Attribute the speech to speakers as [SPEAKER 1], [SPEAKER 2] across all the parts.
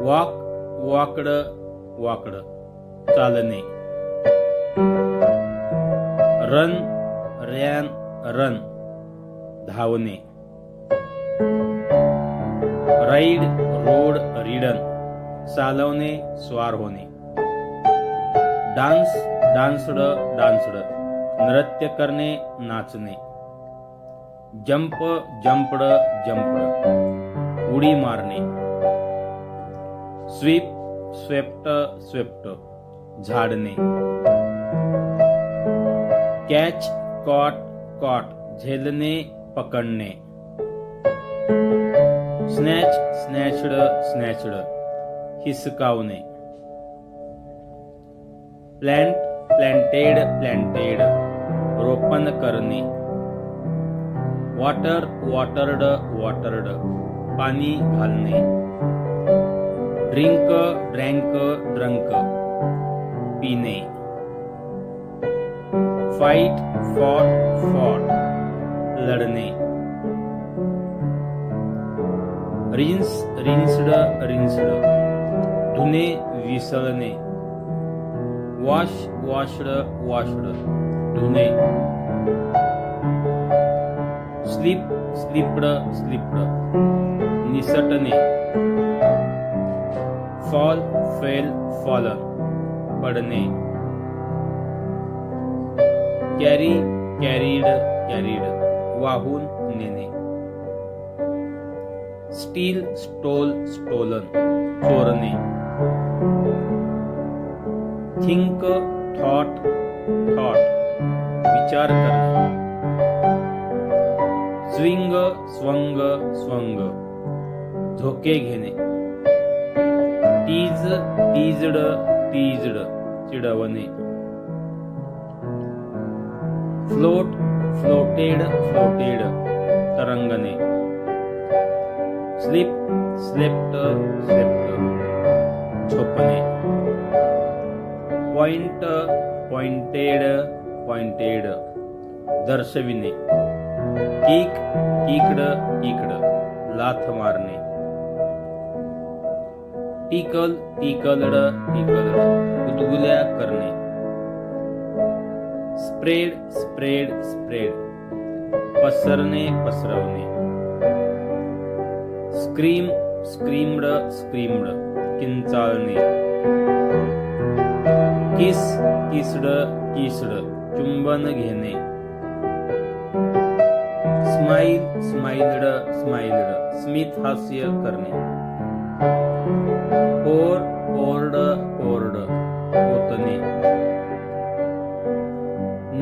[SPEAKER 1] Walk walked walked चालणे. Run ran run धावणे. Ride road रीडन चालवणे स्वार होणे. डान्स डान्सड डान्सड नृत्य करणे नाचणे. जंप जंपड जंपड उडी मारणे. स्वीप स्वेप्ट स्वेप्ट झाडणे. कॅच कॉट कॉट झेलणे पकडणे. स्नॅच स्नॅचड स्नॅचड हिसकावणे. प्लांट प्लांटेड प्लांटेड रोपण करणे. वॉटर वॉटर्ड वॉटर्ड पाणी घालणे. ड्रिंक ड्रँक ड्रंक पिणे. फाईट फॉट फॉट लढणे. रिन्स रिन्स्ड रिन्स्ड धुणे विसळणे. वॉश वॉश्ड वॉश्ड धुणे. स्लीप स्लीप्ड स्लीप्ड निसटणे. फॉल फेल फॉलन पडणे. कॅरी कॅरीड कॅरीड वाहून नेणे. स्टील स्टोल स्टोलन चोरणे. थिंक थॉट थॉट विचार करणे. स्विंग स्वंग स्वंग झोके घेणे. टीज टीजड टीजड चिडवणे. फ्लोट फ्लोटेड फ्लोटेड तरंगणे. स्लीप स्लेप्ट स्लेप्ट झोपणे. पॉइंट पॉइंटेड पॉइंटेड दर्शविणे. किक किकड किकड लाथ मारणे. टिकल टिकलड टिकलड गुदगुल्या करणे. स्प्रेड स्प्रेड स्प्रेड पसरणे पसरवणे. स्क्रीम स्क्रीमड स्क्रीमड किंचाळणे. किस किसड किसड चुंबन घेणे. स्माइल स्माइल्ड स्माइल्ड स्मित हास्य करणे. पोर पोर्ड पोर्ड ओतणे.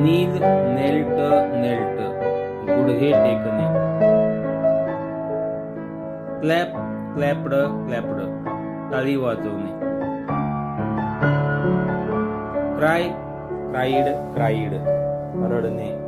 [SPEAKER 1] नील नेल्ट नेल्ट गुडघे टेकणे. क्लॅप क्लॅपड क्लॅपड टाळी वाजवणे. Cry cried cried रडणे.